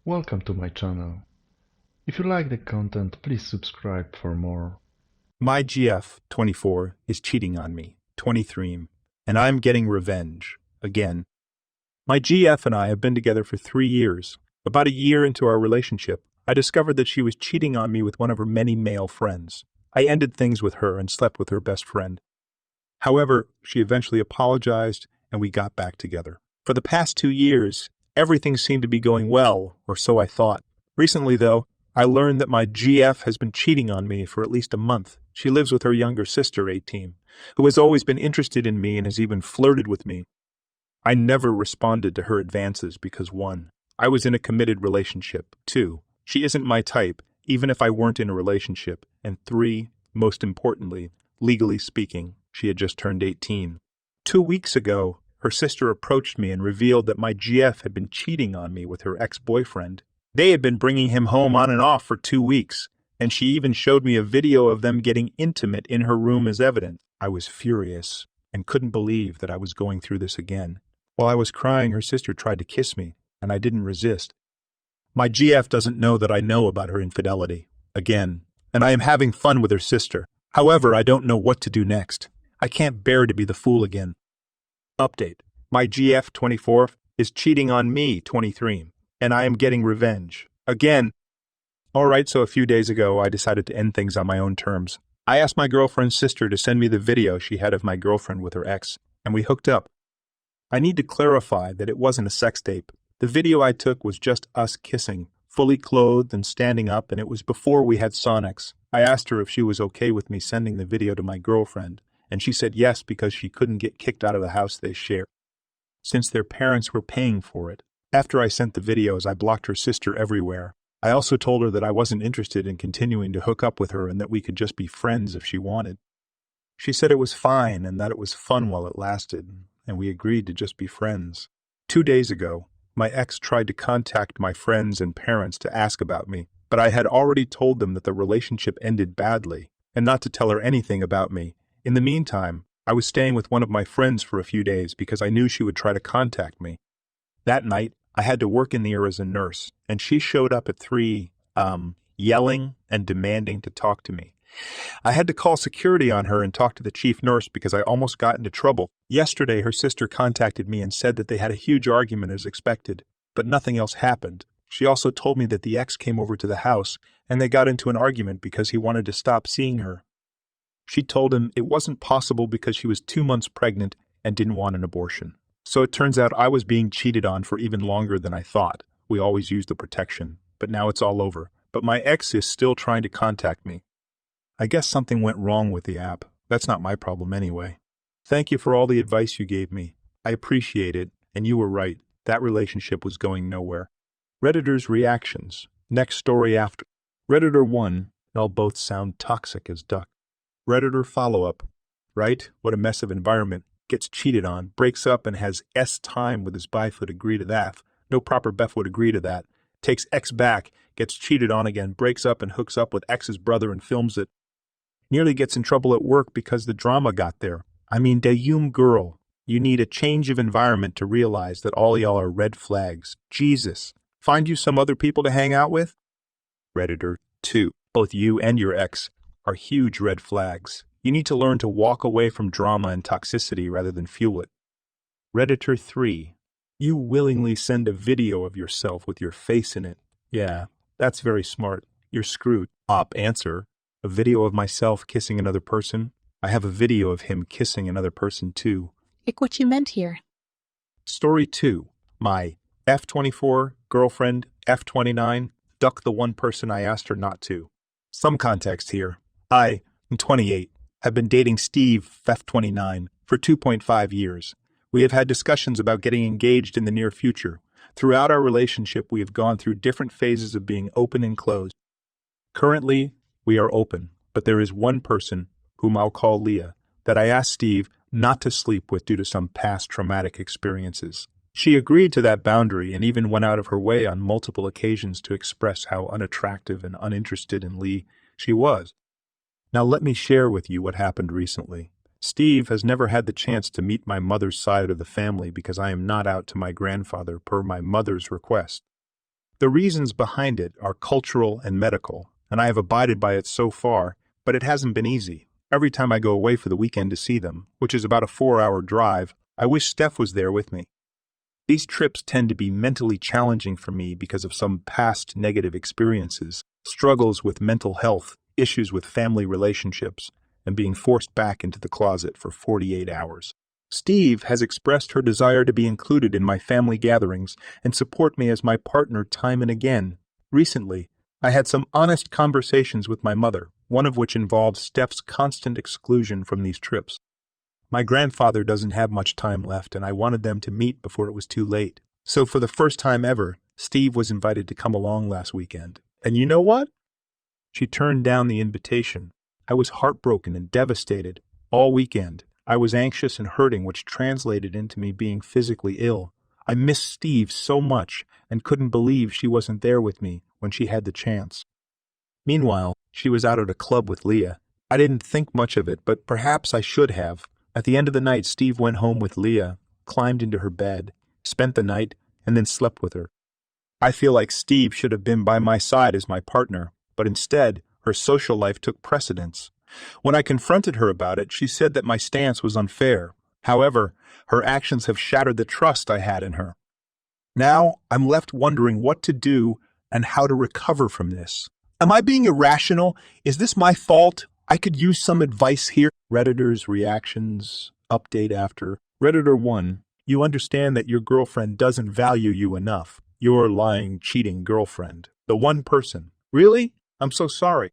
Welcome to my channel. If you like the content, please subscribe for more. My GF, 24, is cheating on me, 23, and I'm getting revenge, again. My GF and I have been together for 3 years. About a year into our relationship, I discovered that she was cheating on me with one of her many male friends. I ended things with her and slept with her best friend. However, she eventually apologized and we got back together. For the past 2 years, everything seemed to be going well, or so I thought. Recently, though, I learned that my GF has been cheating on me for at least a month. She lives with her younger sister, 18, who has always been interested in me and has even flirted with me. I never responded to her advances because 1, I was in a committed relationship, 2, she isn't my type, even if I weren't in a relationship, and 3, most importantly, legally speaking, she had just turned 18. 2 weeks ago, her sister approached me and revealed that my GF had been cheating on me with her ex-boyfriend. They had been bringing him home on and off for 2 weeks, and she even showed me a video of them getting intimate in her room as evidence. I was furious and couldn't believe that I was going through this again. While I was crying, her sister tried to kiss me, and I didn't resist. My GF doesn't know that I know about her infidelity, again, and I am having fun with her sister. However, I don't know what to do next. I can't bear to be the fool again. Update. My GF, 24, is cheating on me, 23, and I am getting revenge. Again. Alright, so a few days ago, I decided to end things on my own terms. I asked my girlfriend's sister to send me the video she had of my girlfriend with her ex, and we hooked up. I need to clarify that it wasn't a sex tape. The video I took was just us kissing, fully clothed and standing up, and it was before we had Sonics. I asked her if she was okay with me sending the video to my girlfriend, and she said yes because she couldn't get kicked out of the house they share, since their parents were paying for it. After I sent the videos, I blocked her sister everywhere. I also told her that I wasn't interested in continuing to hook up with her and that we could just be friends if she wanted. She said it was fine and that it was fun while it lasted, and we agreed to just be friends. 2 days ago, my ex tried to contact my friends and parents to ask about me, but I had already told them that the relationship ended badly and not to tell her anything about me. In the meantime, I was staying with one of my friends for a few days because I knew she would try to contact me. That night, I had to work in the air as a nurse, and she showed up at 3, yelling and demanding to talk to me. I had to call security on her and talk to the chief nurse because I almost got into trouble. Yesterday, her sister contacted me and said that they had a huge argument as expected, but nothing else happened. She also told me that the ex came over to the house and they got into an argument because he wanted to stop seeing her. She told him it wasn't possible because she was 2 months pregnant and didn't want an abortion. So it turns out I was being cheated on for even longer than I thought. We always used the protection, but now it's all over. But my ex is still trying to contact me. I guess something went wrong with the app. That's not my problem anyway. Thank you for all the advice you gave me. I appreciate it, and you were right. That relationship was going nowhere. Redditors' reactions. Next story after. Redditor 1. Y'all both sound toxic as duck. Redditor follow-up. Right? What a mess of environment. Gets cheated on, breaks up and has S time with his bife would agree to that. No proper Beth would agree to that. Takes X back, gets cheated on again, breaks up and hooks up with X's brother and films it. Nearly gets in trouble at work because the drama got there. I mean, Dayum girl, you need a change of environment to realize that all y'all are red flags. Jesus. Find you some other people to hang out with? Redditor 2. Both you and your ex are huge red flags. You need to learn to walk away from drama and toxicity rather than fuel it. Redditor 3. You willingly send a video of yourself with your face in it. Yeah, that's very smart. You're screwed. Op answer. A video of myself kissing another person? I have a video of him kissing another person too. Pick what you meant here. Story 2. My F24 girlfriend, F29, ducked the one person I asked her not to. Some context here. I am 28. Have been dating Steve, F29, for 2.5 years. We have had discussions about getting engaged in the near future. Throughout our relationship, we have gone through different phases of being open and closed. Currently, we are open, but there is one person, whom I'll call Leah, that I asked Steve not to sleep with due to some past traumatic experiences. She agreed to that boundary and even went out of her way on multiple occasions to express how unattractive and uninterested in Lee she was. Now let me share with you what happened recently. Steve has never had the chance to meet my mother's side of the family because I am not out to my grandfather per my mother's request. The reasons behind it are cultural and medical, and I have abided by it so far, but it hasn't been easy. Every time I go away for the weekend to see them, which is about a 4-hour drive, I wish Steph was there with me. These trips tend to be mentally challenging for me because of some past negative experiences, struggles with mental health, issues with family relationships, and being forced back into the closet for 48 hours. Steve has expressed her desire to be included in my family gatherings and support me as my partner time and again. Recently, I had some honest conversations with my mother, one of which involved Steph's constant exclusion from these trips. My grandfather doesn't have much time left, and I wanted them to meet before it was too late. So for the first time ever, Steve was invited to come along last weekend. And you know what? She turned down the invitation. I was heartbroken and devastated. All weekend, I was anxious and hurting, which translated into me being physically ill. I missed Steve so much and couldn't believe she wasn't there with me when she had the chance. Meanwhile, she was out at a club with Leah. I didn't think much of it, but perhaps I should have. At the end of the night, Steve went home with Leah, climbed into her bed, spent the night, and then slept with her. I feel like Steve should have been by my side as my partner, but instead, her social life took precedence. When I confronted her about it, she said that my stance was unfair. However, her actions have shattered the trust I had in her. Now, I'm left wondering what to do and how to recover from this. Am I being irrational? Is this my fault? I could use some advice here. Redditors reactions, update after. Redditor 1, you understand that your girlfriend doesn't value you enough. Your lying, cheating girlfriend. The one person. Really? I'm so sorry.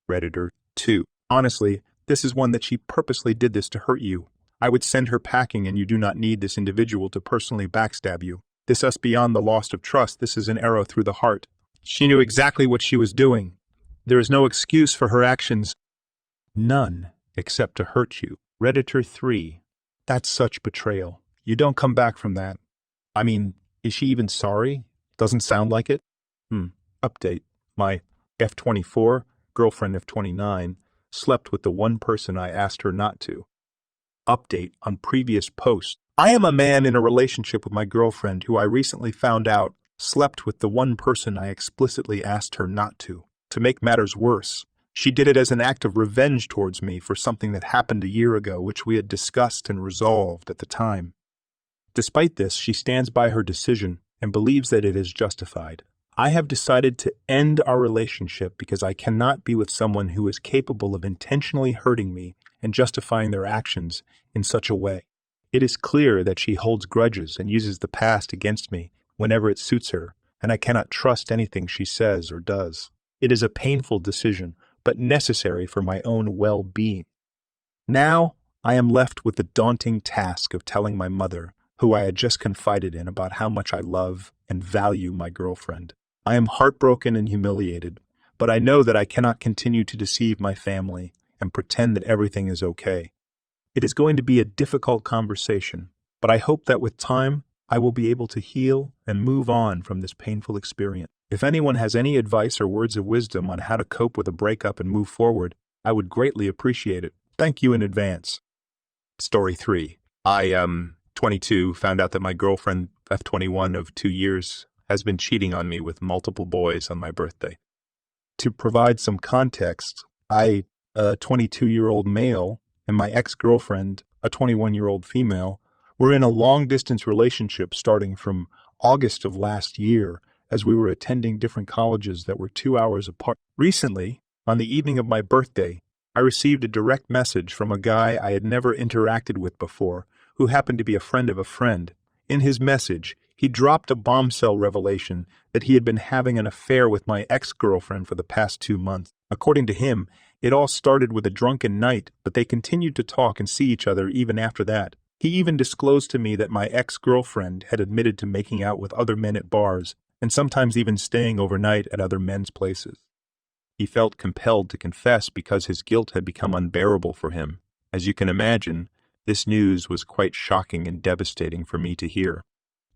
Redditor 2, honestly, this is one that she purposely did this to hurt you. I would send her packing, and you do not need this individual to personally backstab you. This is beyond the loss of trust. This is an arrow through the heart. She knew exactly what she was doing. There is no excuse for her actions. None, except to hurt you. Redditor 3, that's such betrayal. You don't come back from that. I mean, is she even sorry? Doesn't sound like it. Update. My F24, girlfriend F29, slept with the one person I asked her not to. Update on previous post. I am a man in a relationship with my girlfriend who I recently found out slept with the one person I explicitly asked her not to. To make matters worse, she did it as an act of revenge towards me for something that happened a year ago, which we had discussed and resolved at the time. Despite this, she stands by her decision and believes that it is justified. I have decided to end our relationship because I cannot be with someone who is capable of intentionally hurting me and justifying their actions in such a way. It is clear that she holds grudges and uses the past against me whenever it suits her, and I cannot trust anything she says or does. It is a painful decision, but necessary for my own well-being. Now, I am left with the daunting task of telling my mother, who I had just confided in, about how much I love and value my girlfriend. I am heartbroken and humiliated, but I know that I cannot continue to deceive my family and pretend that everything is okay. It is going to be a difficult conversation, but I hope that with time, I will be able to heal and move on from this painful experience. If anyone has any advice or words of wisdom on how to cope with a breakup and move forward, I would greatly appreciate it. Thank you in advance. Story 3. I, 22, found out that my girlfriend, F21 of 2 years, has been cheating on me with multiple boys on my birthday. To provide some context, I, a 22-year-old male, and my ex-girlfriend, a 21-year-old female, were in a long-distance relationship starting from August of last year, as we were attending different colleges that were 2 hours apart. Recently, on the evening of my birthday, I received a direct message from a guy I had never interacted with before, who happened to be a friend of a friend. In his message, he dropped a bombshell revelation that he had been having an affair with my ex-girlfriend for the past 2 months. According to him, it all started with a drunken night, but they continued to talk and see each other even after that. He even disclosed to me that my ex-girlfriend had admitted to making out with other men at bars, and sometimes even staying overnight at other men's places. He felt compelled to confess because his guilt had become unbearable for him. As you can imagine, this news was quite shocking and devastating for me to hear.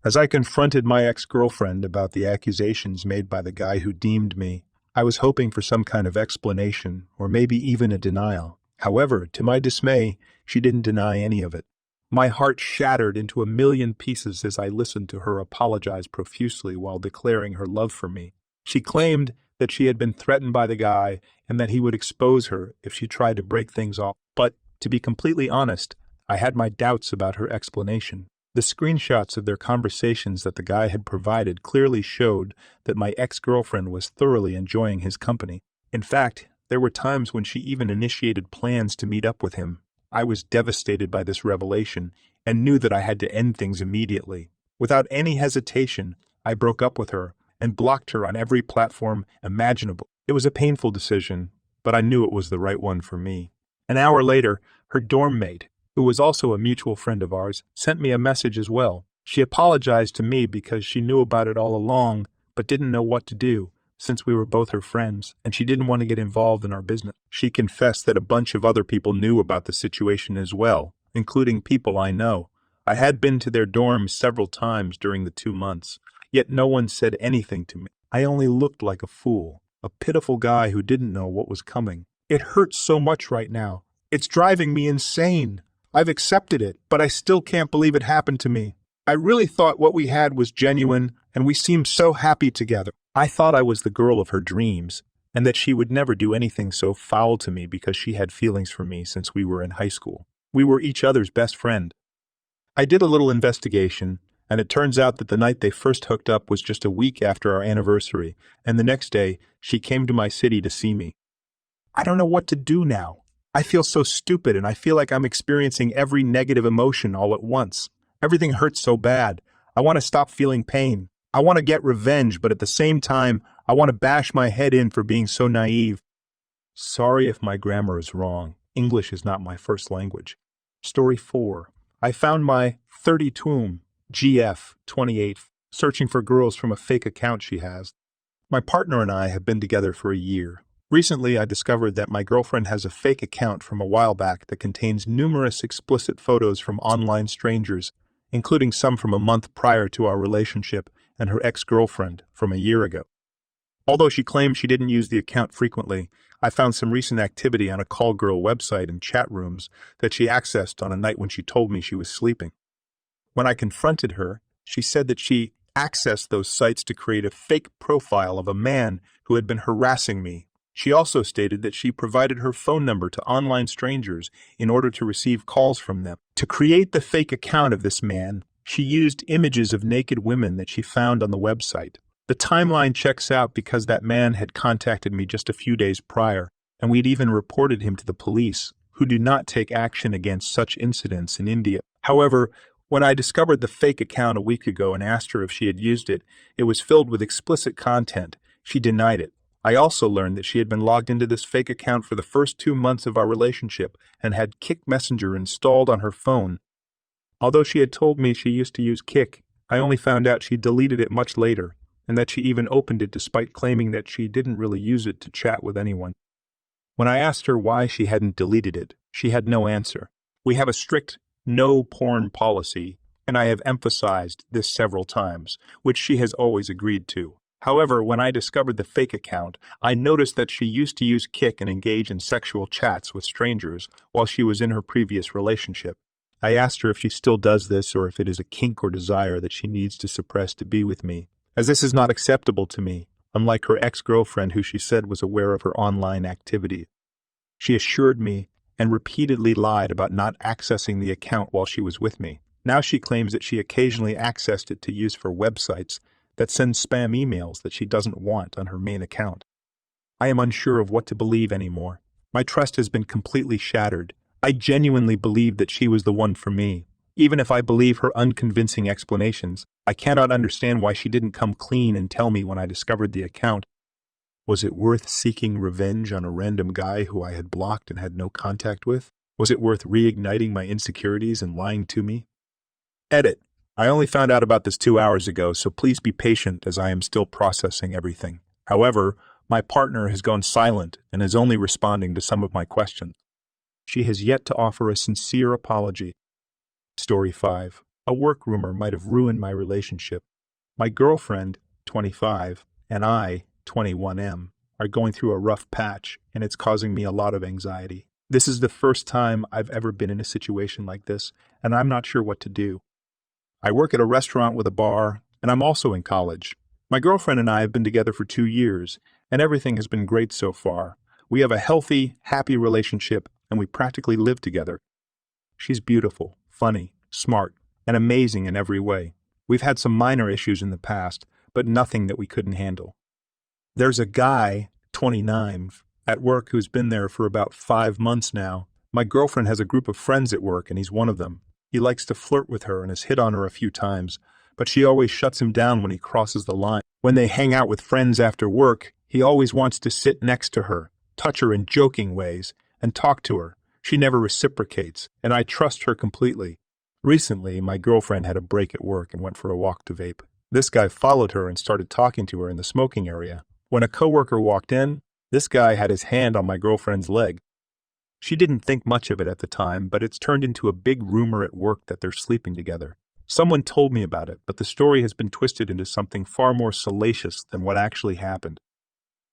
As I confronted my ex-girlfriend about the accusations made by the guy who deemed me, I was hoping for some kind of explanation, or maybe even a denial. However, to my dismay, she didn't deny any of it. My heart shattered into a million pieces as I listened to her apologize profusely while declaring her love for me. She claimed that she had been threatened by the guy and that he would expose her if she tried to break things off. But, to be completely honest, I had my doubts about her explanation. The screenshots of their conversations that the guy had provided clearly showed that my ex-girlfriend was thoroughly enjoying his company. In fact, there were times when she even initiated plans to meet up with him. I was devastated by this revelation and knew that I had to end things immediately. Without any hesitation, I broke up with her and blocked her on every platform imaginable. It was a painful decision, but I knew it was the right one for me. An hour later, her dorm mate, who was also a mutual friend of ours, sent me a message as well. She apologized to me because she knew about it all along, but didn't know what to do, since we were both her friends, and she didn't want to get involved in our business. She confessed that a bunch of other people knew about the situation as well, including people I know. I had been to their dorms several times during the 2 months, yet no one said anything to me. I only looked like a fool, a pitiful guy who didn't know what was coming. It hurts so much right now. It's driving me insane. I've accepted it, but I still can't believe it happened to me. I really thought what we had was genuine, and we seemed so happy together. I thought I was the girl of her dreams, and that she would never do anything so foul to me because she had feelings for me since we were in high school. We were each other's best friend. I did a little investigation, and it turns out that the night they first hooked up was just a week after our anniversary, and the next day, she came to my city to see me. I don't know what to do now. I feel so stupid, and I feel like I'm experiencing every negative emotion all at once. Everything hurts so bad. I want to stop feeling pain. I want to get revenge, but at the same time, I want to bash my head in for being so naive. Sorry if my grammar is wrong. English is not my first language. Story 4. I found my 32 GF 28 searching for girls from a fake account she has. My partner and I have been together for a year. Recently, I discovered that my girlfriend has a fake account from a while back that contains numerous explicit photos from online strangers, including some from a month prior to our relationship and her ex-girlfriend from a year ago. Although she claims she didn't use the account frequently, I found some recent activity on a call girl website and chat rooms that she accessed on a night when she told me she was sleeping. When I confronted her, she said that she accessed those sites to create a fake profile of a man who had been harassing me. She also stated that she provided her phone number to online strangers in order to receive calls from them. To create the fake account of this man, she used images of naked women that she found on the website. The timeline checks out because that man had contacted me just a few days prior, and we'd even reported him to the police, who do not take action against such incidents in India. However, when I discovered the fake account a week ago and asked her if she had used it, it was filled with explicit content. She denied it. I also learned that she had been logged into this fake account for the first 2 months of our relationship and had Kik Messenger installed on her phone. Although she had told me she used to use Kik, I only found out she deleted it much later, and that she even opened it despite claiming that she didn't really use it to chat with anyone. When I asked her why she hadn't deleted it, she had no answer. We have a strict no porn policy, and I have emphasized this several times, which she has always agreed to. However, when I discovered the fake account, I noticed that she used to use Kik and engage in sexual chats with strangers while she was in her previous relationship. I asked her if she still does this or if it is a kink or desire that she needs to suppress to be with me, as this is not acceptable to me, unlike her ex-girlfriend who she said was aware of her online activity. She assured me and repeatedly lied about not accessing the account while she was with me. Now she claims that she occasionally accessed it to use for websites that send spam emails that she doesn't want on her main account. I am unsure of what to believe anymore. My trust has been completely shattered. I genuinely believed that she was the one for me. Even if I believe her unconvincing explanations, I cannot understand why she didn't come clean and tell me when I discovered the account. Was it worth seeking revenge on a random guy who I had blocked and had no contact with? Was it worth reigniting my insecurities and lying to me? Edit. I only found out about this 2 hours ago, so please be patient as I am still processing everything. However, my partner has gone silent and is only responding to some of my questions. She has yet to offer a sincere apology. Story 5. A work rumor might have ruined my relationship. My girlfriend, 25, and I, 21M, are going through a rough patch, and it's causing me a lot of anxiety. This is the first time I've ever been in a situation like this, and I'm not sure what to do. I work at a restaurant with a bar, and I'm also in college. My girlfriend and I have been together for 2 years, and everything has been great so far. We have a healthy, happy relationship, and we practically live together. She's beautiful, funny, smart, and amazing in every way. We've had some minor issues in the past, but nothing that we couldn't handle. There's a guy, 29, at work who's been there for about 5 months now. My girlfriend has a group of friends at work, and he's one of them. He likes to flirt with her and has hit on her a few times, but she always shuts him down when he crosses the line. When they hang out with friends after work, he always wants to sit next to her, touch her in joking ways, and talk to her. She never reciprocates, and I trust her completely. Recently, my girlfriend had a break at work and went for a walk to vape. This guy followed her and started talking to her in the smoking area. When a coworker walked in, this guy had his hand on my girlfriend's leg. She didn't think much of it at the time, but it's turned into a big rumor at work that they're sleeping together. Someone told me about it, but the story has been twisted into something far more salacious than what actually happened.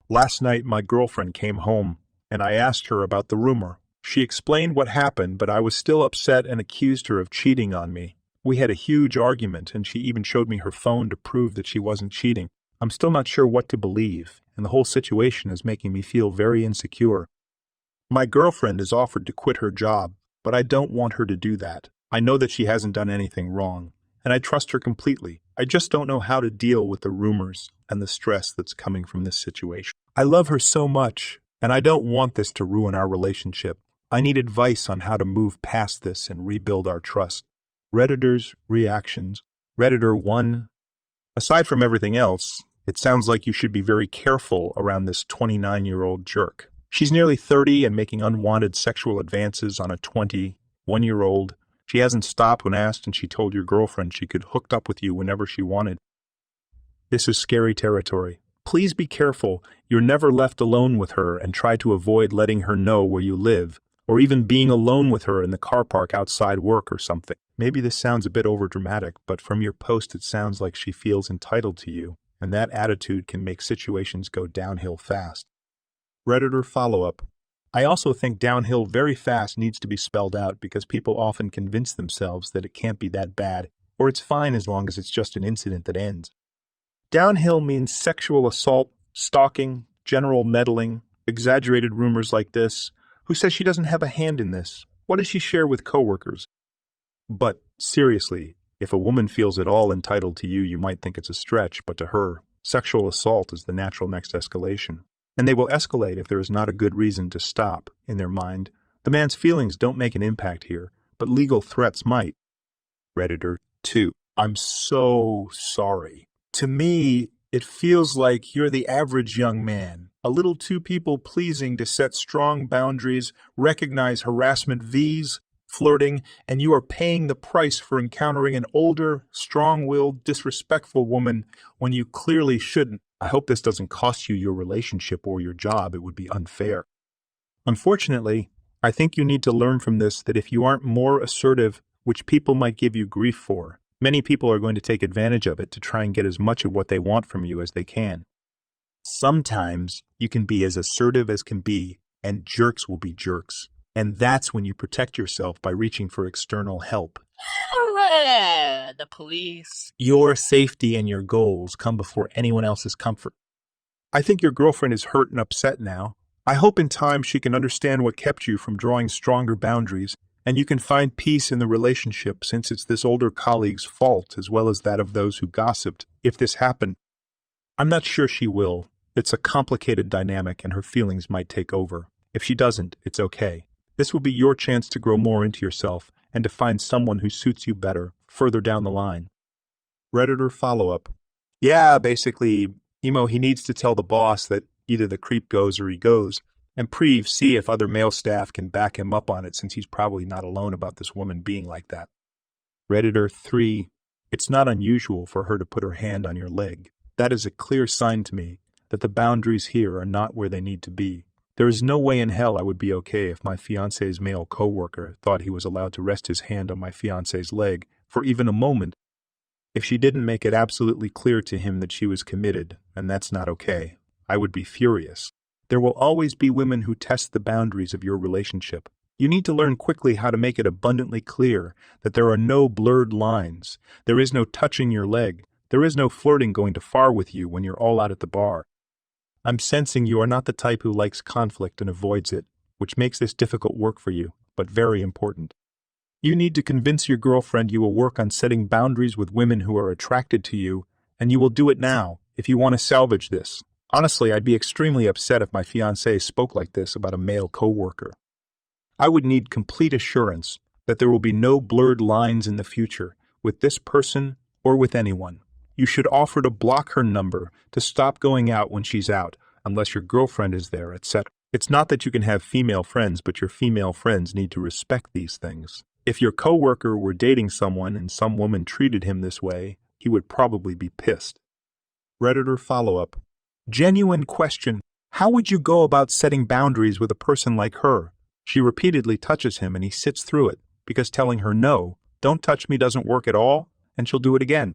Last night, my girlfriend came home, and I asked her about the rumor. She explained what happened, but I was still upset and accused her of cheating on me. We had a huge argument, and she even showed me her phone to prove that she wasn't cheating. I'm still not sure what to believe, and the whole situation is making me feel very insecure. My girlfriend has offered to quit her job, but I don't want her to do that. I know that she hasn't done anything wrong, and I trust her completely. I just don't know how to deal with the rumors and the stress that's coming from this situation. I love her so much, and I don't want this to ruin our relationship. I need advice on how to move past this and rebuild our trust. Redditors' reactions. Redditor 1. Aside from everything else, it sounds like you should be very careful around this 29-year-old jerk. She's nearly 30 and making unwanted sexual advances on a 21-year-old. She hasn't stopped when asked, and she told your girlfriend she could hook up with you whenever she wanted. This is scary territory. Please be careful. You're never left alone with her, and try to avoid letting her know where you live, or even being alone with her in the car park outside work or something. Maybe this sounds a bit overdramatic, but from your post it sounds like she feels entitled to you, and that attitude can make situations go downhill fast. Redditor follow-up. I also think downhill very fast needs to be spelled out because people often convince themselves that it can't be that bad, or it's fine as long as it's just an incident that ends. Downhill means sexual assault, stalking, general meddling, exaggerated rumors like this. Who says she doesn't have a hand in this? What does she share with coworkers? But seriously, if a woman feels at all entitled to you, you might think it's a stretch, but to her, sexual assault is the natural next escalation. And they will escalate if there is not a good reason to stop, in their mind. The man's feelings don't make an impact here, but legal threats might. Redditor 2. I'm so sorry. To me, it feels like you're the average young man, a little too people-pleasing to set strong boundaries, recognize harassment Vs, flirting, and you are paying the price for encountering an older, strong-willed, disrespectful woman when you clearly shouldn't. I hope this doesn't cost you your relationship or your job. It would be unfair. Unfortunately, I think you need to learn from this that if you aren't more assertive, which people might give you grief for, many people are going to take advantage of it to try and get as much of what they want from you as they can. Sometimes you can be as assertive as can be, and jerks will be jerks. And that's when you protect yourself by reaching for external help. The police. Your safety and your goals come before anyone else's comfort. I think your girlfriend is hurt and upset now. I hope in time she can understand what kept you from drawing stronger boundaries, and you can find peace in the relationship since it's this older colleague's fault as well as that of those who gossiped, if this happened. I'm not sure she will. It's a complicated dynamic and her feelings might take over. If she doesn't, it's okay. This will be your chance to grow more into yourself and to find someone who suits you better further down the line. Redditor follow-up. Yeah, basically, he needs to tell the boss that either the creep goes or he goes, and see if other male staff can back him up on it since he's probably not alone about this woman being like that. Redditor 3. It's not unusual for her to put her hand on your leg. That is a clear sign to me that the boundaries here are not where they need to be. There is no way in hell I would be okay if my fiancé's male coworker thought he was allowed to rest his hand on my fiancé's leg for even a moment if she didn't make it absolutely clear to him that she was committed, and that's not okay. I would be furious. There will always be women who test the boundaries of your relationship. You need to learn quickly how to make it abundantly clear that there are no blurred lines. There is no touching your leg. There is no flirting going too far with you when you're all out at the bar. I'm sensing you are not the type who likes conflict and avoids it, which makes this difficult work for you, but very important. You need to convince your girlfriend you will work on setting boundaries with women who are attracted to you, and you will do it now if you want to salvage this. Honestly, I'd be extremely upset if my fiancé spoke like this about a male coworker. I would need complete assurance that there will be no blurred lines in the future with this person or with anyone. You should offer to block her number, to stop going out when she's out, unless your girlfriend is there, etc. It's not that you can have female friends, but your female friends need to respect these things. If your coworker were dating someone and some woman treated him this way, he would probably be pissed. Redditor follow-up. Genuine question. How would you go about setting boundaries with a person like her? She repeatedly touches him and he sits through it, because telling her no, don't touch me doesn't work at all, and she'll do it again.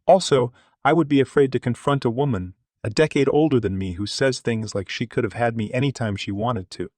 Also, I would be afraid to confront a woman, a decade older than me, who says things like she could have had me anytime she wanted to.